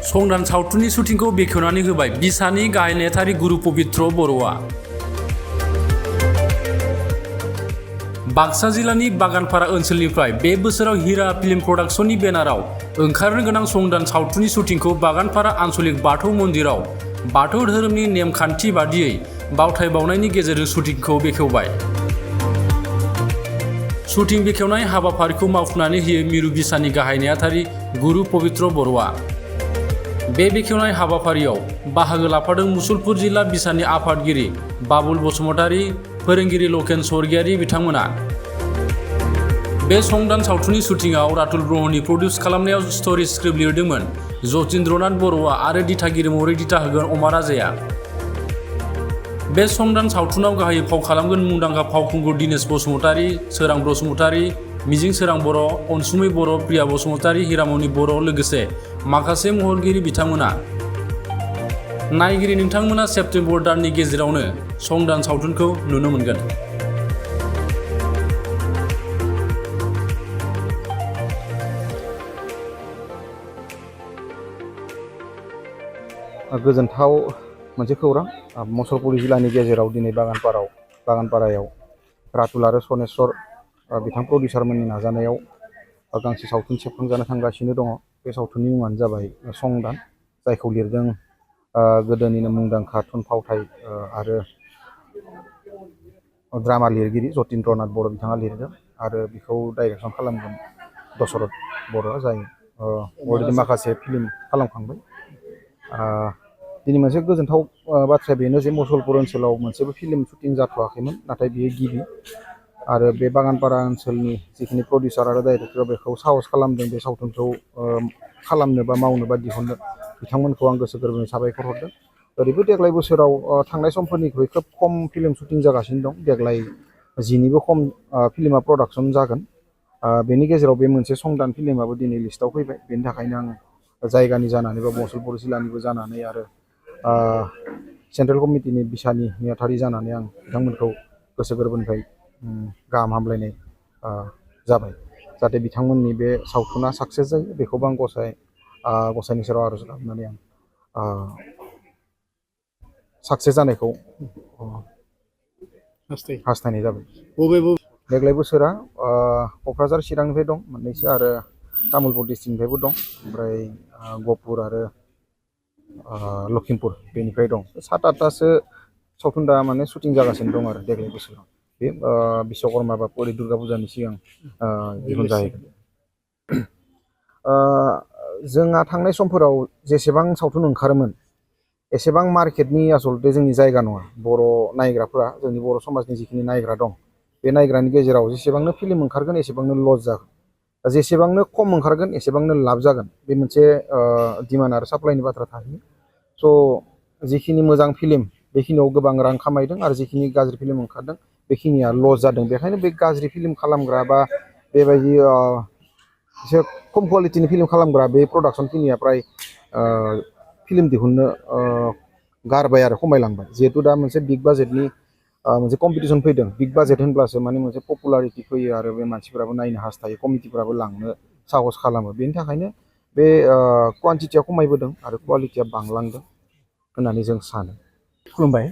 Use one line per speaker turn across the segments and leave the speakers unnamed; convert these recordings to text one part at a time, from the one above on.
संदान सावथुननि शुटिंखौ बेखेवनानै होबाय बिसानि गाहाय नेहाथारि गुरु पबित्र बर'आ। बाक्सा जिल्लानि बागानपारा ओनसोलनिफ्राय बे बोसोराव हिरा फिल्म प्रडाक्शननि बेनाराव ओंखारनो गोनां संदान सावथुननि शुटिंखौ बागानपारा आन्चलिक बाथौ मन्दिराव बाथौ धोरोमनि नेमखान्थि बादियै बावथाय बावनायनि गेजेरजों शुटिंखौ बेखेवबाय। शुटिं बेखेवनाय हाबाफारिखौ मावफुंनानै होयो मिरु बिसानि गाहाय नेहाथारि गुरु पबित्र बर'आ। बे बेखेवनाय हाबाफारियाव बाहागो लाफादों मुसलपुर जिल्ला बिसानि आफादगिरि बाबुल बसुमतारी, फोरोंगिरि लकेन स्वर्गियारि बिथांमोना। बे संदान सावथुननि शुटिंआव रातुल ब्रह्मनि प्रडिउस खालामनायाव स्ट'रि स्क्रिप्ट लिरदोंमोन जतीन्द्रनाथ बर'आ आरो दिथागिरि महरै दिथा होगोन अमा राजाया। बे संदान सावथुनाव गाहायै फाव खालामगोन मुंदांखा फावखुंगुर दिनेश बसुमतारी, सोरां बसुमतारी, मिजिं सोरां बर', अनसुमै बर', प्रिया बसुमतारी, हिरामनि बर' लोगोसे माखासे महरगिरि बिथांमोना। नायगिरि नोंथांमोना सेप्तेम्बर दाननि गेजेरावनो संदान सावथुनखौ नुनो मोनगोन।
गोजोनथाव मोनसे खौरां मुसलपुर जिल्लानि गेजेराव दिनै बागानपारायाव रातुल आरो सनेस्वर बिथां प्रडिउसारमोननि नाजानायाव गांसे सावथुन सेबखांजानो थांगासिनो दङ। बे सावथुननि मुङानो जाबाय संदान, जायखौ लिरदों गोदोनिनो मुंदांखा थुनफावथाय आरो ड्रामा लिरगिरि जतीन्द्रनाथ बर' बिथाङा लिरदों आरो बेखौ डाइरेक्सन खालामगोन दशरथ बर'आ, जाय अलरेडि माखासे फिल्म खालामखांबाय। दिनै मोनसे गोजोनथाव बाथ्राया बेनो जे मुसलपुर ओनसोलाव मोनसेबो फिल्म शुटिं जाथ'वाखैमोन, नाथाय बेयो गिबि आरो बे बागानपारा ओनसोलनि जिखिनि प्रडिउसार आरो डाइरेक्टर बेखौ साहस खालामदों बे सावथुनखौ खालामनो बा मावनो बा दिहुननो। बिथांमोनखौ आं गोसो गोरबोनि साबायखर हरदों। ओरैबो देग्लाय बोसोराव थांनाय समफोरनिख्रुइ खोब खम फिल्म शुटिं जागासिनो दं। देग्लाय 10निबो खम फिल्मा प्रडाक्सन जागोन। बेनि गेजेराव बे मोनसे संदान फिल्माबो दिनै लिस्टआव फैबाय। बेनि थाखायनो आं जायगानि जानानै बा मुसलपुर जिल्लानिबो जानानै आरो सेन्ट्रेल कमिटिनि बिसानि नेहाथारि जानानै आं बिथांमोनखौ गोसो गोरबोनिफ्राय गाहाम हामलायनाय जाबाय। जाहाथे बिथांमोननि बे सावथुना साक्सेस जायो बेखौबो आं गसाइनि सेराव आर'ज खालामनानै आं साक्सेस जानायखौ हास्थायनाय जाबाय। देग्लाय बोसोरा क'क्राझार चिरांनिफ्राय दं मोननैसो आरो तामुलपुर डिस्ट्रिक्टनिफ्रायबो दं, ओमफ्राय गहपुर आरो लखिमपुर बेनिफ्राय दं। 7-8टासो सावथुन दा माने शुटिं जागासिनो दं आरो देग्लाय बोसोराव। बे बिश्वकर्मा बा दुर्गा फुजानि सिगां दिहुनजाहैगोन। जोंहा थांनाय समफोराव जेसेबां सावथुन ओंखारोमोन एसेबां मार्केटनि आसलते जोंनि जायगा नङा। बर' नायग्राफोरा, जोंनि बर' समाजनि जिखिनि नायग्रा दं, बे नायग्रानि गेजेराव जेसेबांनो फिल्म ओंखारगोन एसेबांनो लस जागोन, जेसेबांनो खम ओंखारगोन एसेबांनो लाब जागोन। बे मोनसे डिमान्ड आरो साप्लाइनि बाथ्रा थायो। स' जिखिनि मोजां फिल्म बेखिनियाव गोबां रां खामायदों आरो जिखिनि गाज्रि फिल्म ओंखारदों बेखिनिया लस जादों। बेखायनो बे गाज्रि फिल्म खालामग्रा बा बेबायदि एसे खम कुवालिटिनि फिल्म खालामग्रा बे प्रडाक्सन खिनिया प्राय फिल्म दिहुननो गारबाय आरो खमायलांबाय। जिहेतु दा मोनसे बिग बाजेटनि मोनसे कम्पिटिसन फैदों। बिग बाजेट होनब्लासो माने मोनसे पपुलारिटि फैयो आरो बे मानसिफोराबो नायनो हास्थायो, कमिटिफोराबो लांनो साहस खालामो। बेनि थाखायनो बे क्वान्टिटिया खमायबोदों आरो क्वालिटिया बांलांदों होननानै जों सानो।
खुलुमबाय।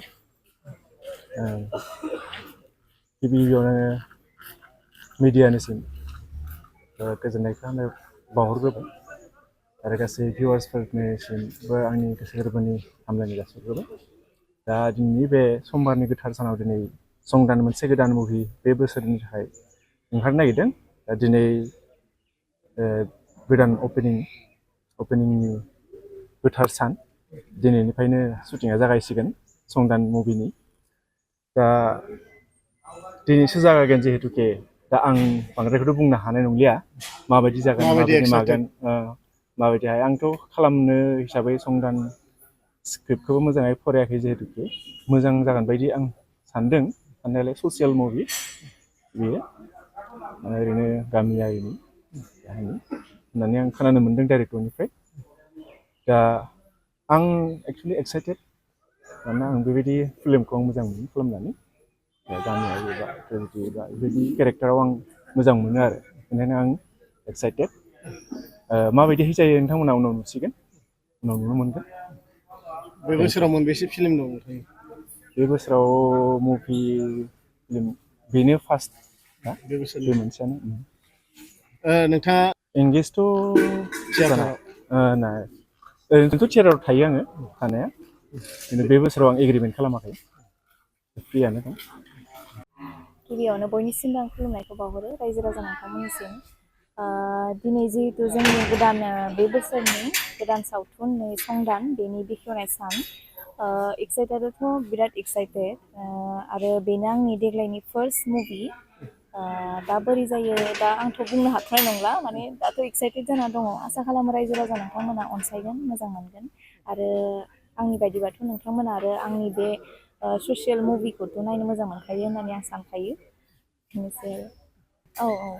गिबियावनो मिडियानिसिम गोजोननायखौ आङो बावहरग्रोबाय आरो गासै भिउवार्सफोरनिसिमबो आंनि गोसो गोरबोनि हामलायनाय जासिहरग्रोबाय। दा दिनैनि बे समबारनि गोथार सानाव दिनै संदान मोनसे गोदान मुभि बे बोसोरनि थाखाय ओंखारनो नागिरदों। दा दिनै गोदान अपेनिंनि गोथार सान, दिनैनिफ्रायनो शुटिंआ जागायसिगोन संदान मुभिनि। दा दिनैसो जागायगोन जिहेतुके दा आं बांद्रायखौथ' बुंनो हानाय नंलिया माबायदि जागोन, माबायदि मागोन, माबायदिहाय। आंथ' खालामनो हिसाबै संदान स्क्रिप्टखौबो मोजाङै फरायाखै, जिहेतुके मोजां जागोन बायदि आं सानदों। साननायालाय ससियेल मुभि बेयो, ओरैनो गामियारिनि होननानै आं खोनानो मोनदों डाइरेक्टरनिफ्राय। दा आं एक्सुवेलि एक्साइटेड, मानोना आं बेबायदि फिल्मखौ आं मोजां मोनो खालामनानै। गामियारि एबा बेबायदि केरेक्टाराव आं मोजां मोनो आरो, बेनिखायनो आं एक्साइटेड। माबायदिहाय जायो नोंथांमोना उनाव नुसिगोन। उनाव नुनो मोनगोन।
बे बोसोराव मोनबेसे फिल्म दं नोंथां?
बे बोसोराव मुभि फिल्म बेनो फार्स्ट ना
बे बोसोरनि
बे मोनसेयानो
नोंथाङा
एंगेजथ' जाना
थियेटाराव
ना ओरैनोथ' थियेटाराव थायो आङो थानाया, खिन्थु बे बोसोराव आं एग्रिमेन्ट खालामाखै, फ्रियानो दं।
गिबियावनो बयनिसिमबो आं खुलुमनायखौ बावहरो रायजो राजा नोंथांमोननिसिम। दिनै जिहेतु जोंनि गोदान बे बोसोरनि गोदान सावथुन संदान बेनि बेखेवनाय सान, एक्साइटेडआथ' बिराद एक्साइटेड, आरो बेनो आंनि देग्लायनि फार्स्ट मुभि। दा बोरै जायो दा आंथ' बुंनो हाथ'नाय नंला, माने दाथ' एक्साइटेड जाना दङ। आसा खालामो रायजो राजा नोंथांमोना अनसायगोन, मोजां मोनगोन, आरो आंनि बायदिबाथ' नोंथांमोना आरो आंनि बे ससियेल मुभिखौथ' नायनो मोजां मोनखायो होननानै आं सानखायो। बेनोसै आरो औ